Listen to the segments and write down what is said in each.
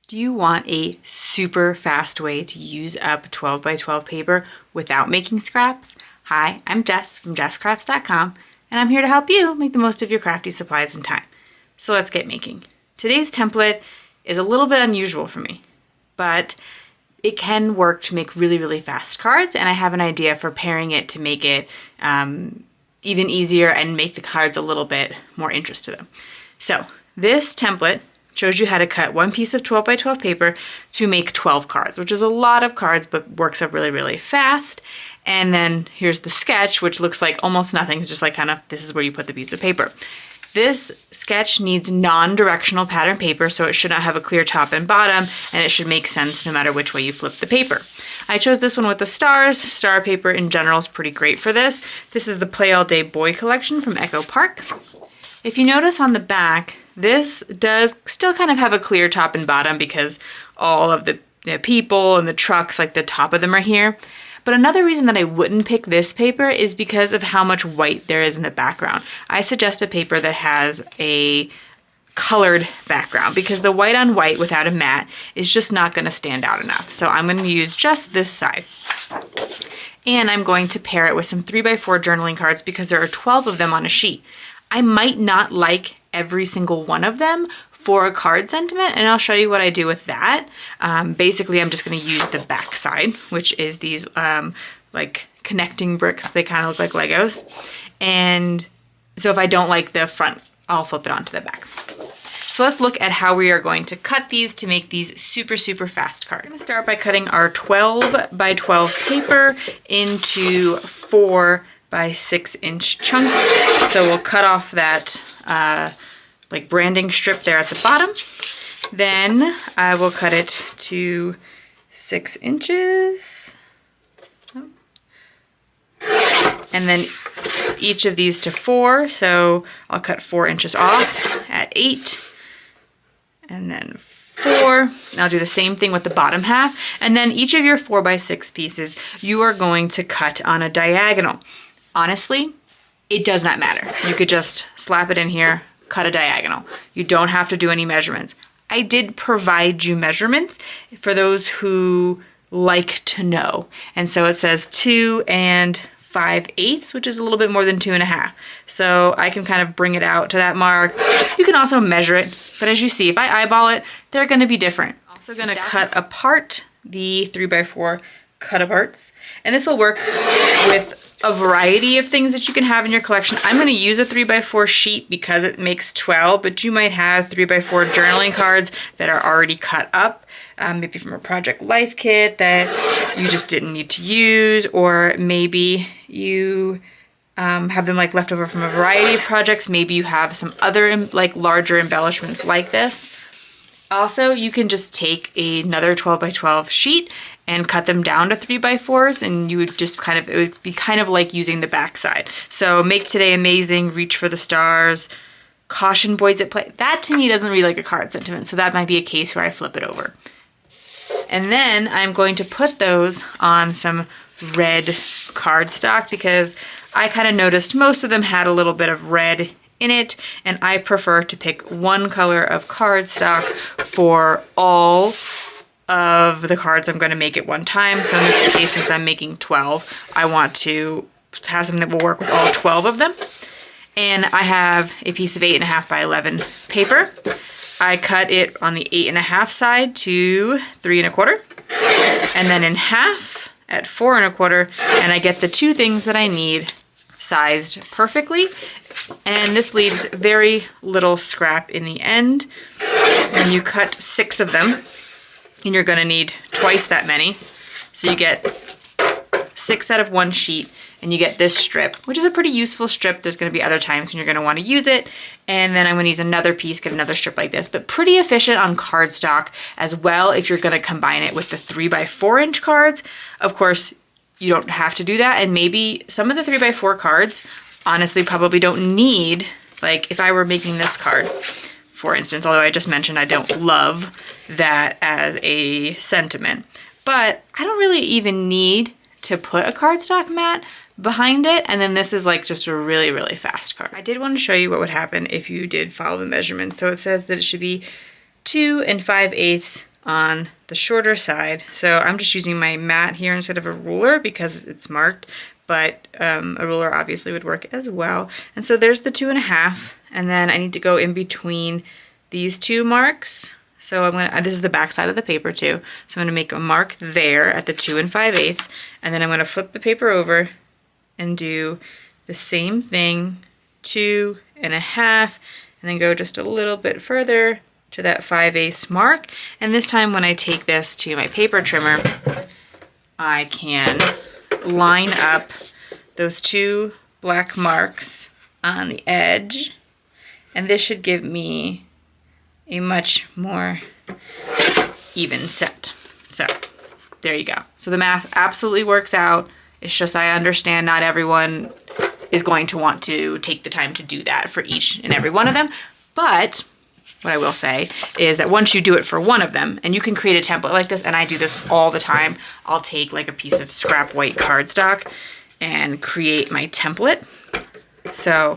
Do you want a super fast way to use up 12 by 12 paper without making scraps? Hi, I'm Jess from JessCrafts.com, and I'm here to help you make the most of your crafty supplies and time. So let's get making. Today's template is a little bit unusual for me, but it can work to make really, really fast cards, and I have an idea for pairing it to make it even easier and make the cards a little bit more interest to them. So this template shows you how to cut one piece of 12 by 12 paper to make 12 cards, which is a lot of cards, but works up really, really fast. And then here's the sketch, which looks like almost nothing. It's just like kind of, this is where you put the piece of paper. This sketch needs non-directional pattern paper, so it should not have a clear top and bottom, and it should make sense no matter which way you flip the paper. I chose this one with the stars. Star paper in general is pretty great for this. This is the Play All Day Boy collection from Echo Park. If you notice on the back, this does still kind of have a clear top and bottom because all of the people and the trucks, like the top of them are here. But another reason that I wouldn't pick this paper is because of how much white there is in the background. I suggest a paper that has a colored background because the white on white without a matte is just not going to stand out enough. So I'm going to use just this side. And I'm going to pair it with some 3x4 journaling cards because there are 12 of them on a sheet. I might not like every single one of them for a card sentiment, and I'll show you what I do with that. Basically, I'm just going to use the back side, which is these like connecting bricks. They kind of look like Legos. And so if I don't like the front, I'll flip it onto the back. So let's look at how we are going to cut these to make these super, super fast cards. I'm going to start by cutting our 12 by 12 paper into 4 by 6 inch chunks. So we'll cut off that like branding strip there at the bottom. Then I will cut it to 6 inches. And then each of these to 4. So I'll cut 4 inches off at 8. And then 4. And I'll do the same thing with the bottom half. And then each of your 4 by 6 pieces, you are going to cut on a diagonal. Honestly, it does not matter. You could just slap it in here, cut a diagonal. You don't have to do any measurements. I did provide you measurements for those who like to know. And so it says 2 5/8, which is a little bit more than 2 1/2. So I can kind of bring it out to that mark. You can also measure it, but as you see, if I eyeball it, they're going to be different. Also going to cut apart the 3x4 cut aparts, and this will work with a variety of things that you can have in your collection. I'm going to use a 3x4 sheet because it makes 12, but you might have 3x4 journaling cards that are already cut up, maybe from a Project Life kit that you just didn't need to use, or maybe you have them like left over from a variety of projects. Maybe you have some other like larger embellishments like this. Also, you can just take another 12 by 12 sheet and cut them down to 3x4s, and you would just kind of, it would be kind of like using the back side. So make today amazing, reach for the stars, caution boys at play. That to me doesn't read like a card sentiment, so that might be a case where I flip it over. And then I'm going to put those on some red cardstock because I kind of noticed most of them had a little bit of red in it, and I prefer to pick one color of cardstock for all of the cards I'm going to make at one time. So in this case, since I'm making 12, I want to have something that will work with all 12 of them. And I have a piece of 8.5 by 11 paper. I cut it on the 8.5 side to 3 1/4, and then in half at 4 1/4, and I get the two things that I need sized perfectly. And this leaves very little scrap in the end. And you cut 6 of them, and you're going to need twice that many. So you get 6 out of one sheet, and you get this strip, which is a pretty useful strip. There's going to be other times when you're going to want to use it. And then I'm going to use another piece, get another strip like this, but pretty efficient on cardstock as well if you're going to combine it with the 3x4 inch cards. Of course, you don't have to do that. And maybe some of the 3x4 cards honestly probably don't need, like if I were making this card, for instance, although I just mentioned I don't love that as a sentiment, but I don't really even need to put a cardstock mat behind it, and then this is like just a really, really fast card. I did want to show you what would happen if you did follow the measurements. So it says that it should be 2 5/8 on the shorter side. So I'm just using my mat here instead of a ruler because it's marked, but a ruler obviously would work as well. And so there's the 2.5, and then I need to go in between these two marks. So I'm gonna, this is the back side of the paper too. So I'm gonna make a mark there at the 2 5/8, and then I'm gonna flip the paper over and do the same thing, 2.5, and then go just a little bit further to that 5/8 mark. And this time when I take this to my paper trimmer, I can line up those 2 black marks on the edge, and this should give me a much more even set. So there you go. So the math absolutely works out. It's just I understand not everyone is going to want to take the time to do that for each and every one of them. But what I will say is that once you do it for one of them, and you can create a template like this, and I do this all the time, I'll take like a piece of scrap white cardstock and create my template. So,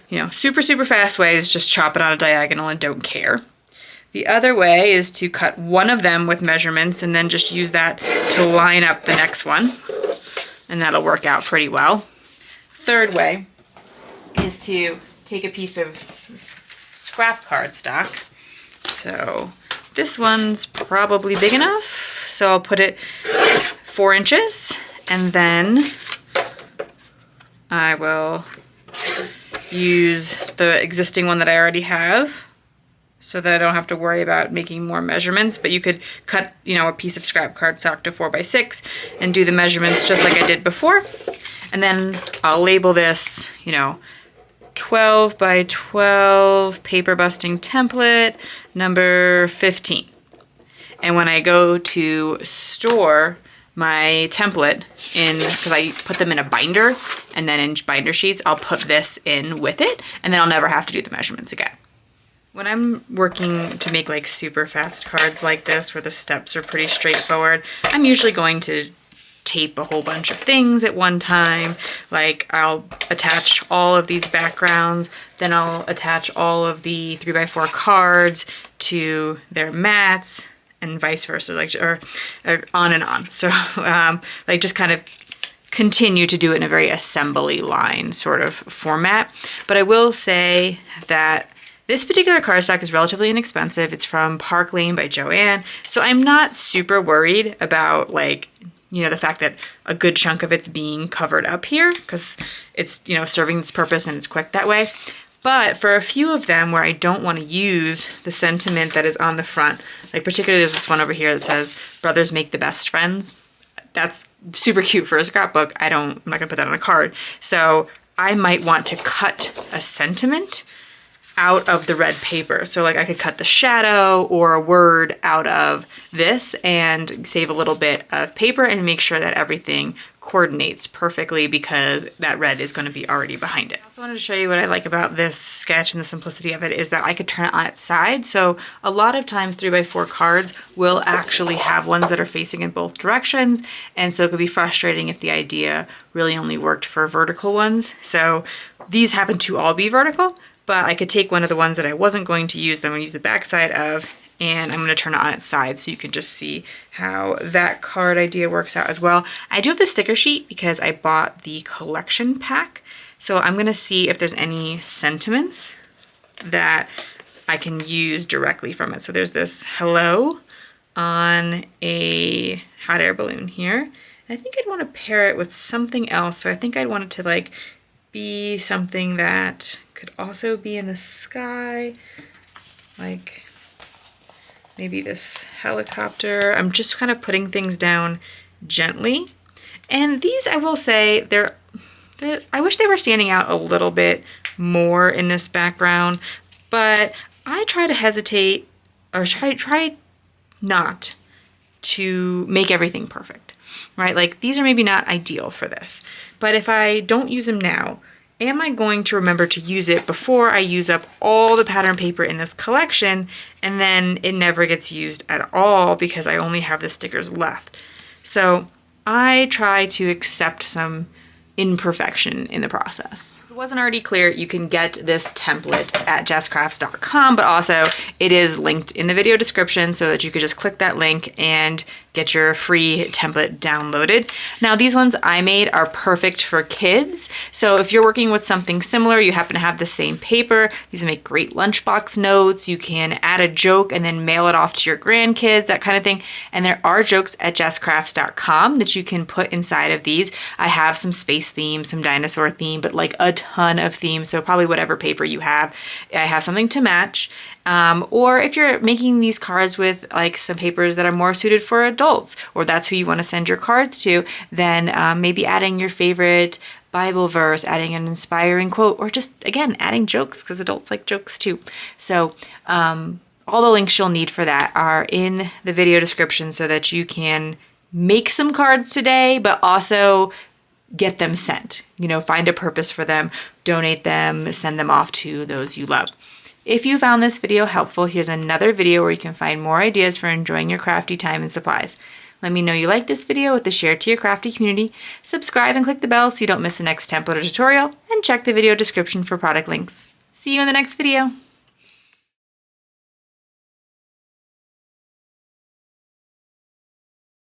you know, super, super fast way is just chop it on a diagonal and don't care. The other way is to cut one of them with measurements and then just use that to line up the next one. And that'll work out pretty well. Third way is to take a piece of scrap cardstock. So this one's probably big enough. So I'll put it 4 inches, and then I will use the existing one that I already have so that I don't have to worry about making more measurements. But you could cut, you know, a piece of scrap cardstock to 4 by 6 and do the measurements just like I did before. And then I'll label this, you know, 12 by 12 paper busting template number 15. And when I go to store my template in, because I put them in a binder, and then in binder sheets, I'll put this in with it, and then I'll never have to do the measurements again. When I'm working to make like super fast cards like this, where the steps are pretty straightforward, I'm usually going to tape a whole bunch of things at one time. Like I'll attach all of these backgrounds, then I'll attach all of the 3x4 cards to their mats, and vice versa, like or on and on. So like just kind of continue to do it in a very assembly line sort of format. But I will say that this particular cardstock is relatively inexpensive. It's from Park Lane by Joanne. So I'm not super worried about, like, you know, the fact that a good chunk of it's being covered up here, because it's, you know, serving its purpose and it's quick that way. But for a few of them where I don't want to use the sentiment that is on the front, like particularly there's this one over here that says, "Brothers make the best friends." That's super cute for a scrapbook. I'm not gonna put that on a card. So I might want to cut a sentiment out of the red paper. So like I could cut the shadow or a word out of this and save a little bit of paper and make sure that everything coordinates perfectly, because that red is going to be already behind it. I also wanted to show you what I like about this sketch, and the simplicity of it is that I could turn it on its side. So a lot of times 3x4 cards will actually have ones that are facing in both directions, and so it could be frustrating if the idea really only worked for vertical ones. So these happen to all be vertical, but I could take one of the ones that I wasn't going to use, that I'm going to use the back side of, and I'm going to turn it on its side so you can just see how that card idea works out as well. I do have the sticker sheet because I bought the collection pack, so I'm going to see if there's any sentiments that I can use directly from it. So there's this hello on a hot air balloon here. I think I'd want to pair it with something else, so I think I'd want it to like be something that could also be in the sky, like maybe this helicopter. I'm just kind of putting things down gently. And these, I will say, I wish they were standing out a little bit more in this background, but I try to hesitate, or try not to make everything perfect, right? Like these are maybe not ideal for this, but if I don't use them now, am I going to remember to use it before I use up all the pattern paper in this collection, and then it never gets used at all because I only have the stickers left? So I try to accept some imperfection in the process. wasn't already clear, you can get this template at jesscrafts.com, but also it is linked in the video description so that you could just click that link and get your free template downloaded. Now these ones I made are perfect for kids. So if you're working with something similar, you happen to have the same paper, these make great lunchbox notes. You can add a joke and then mail it off to your grandkids, that kind of thing. And there are jokes at jesscrafts.com that you can put inside of these. I have some space theme, some dinosaur theme, but like a ton of themes. So probably whatever paper you have, I have something to match. Or if you're making these cards with like some papers that are more suited for adults, or that's who you want to send your cards to, then maybe adding your favorite Bible verse, adding an inspiring quote, or just, again, adding jokes, because adults like jokes too. So all the links you'll need for that are in the video description so that you can make some cards today, but also get them sent. You know, find a purpose for them, donate them, send them off to those you love. If you found this video helpful, here's another video where you can find more ideas for enjoying your crafty time and supplies. Let me know you like this video with the share to your crafty community. Subscribe and click the bell so you don't miss the next template or tutorial, and check the video description for product links. See you in the next video.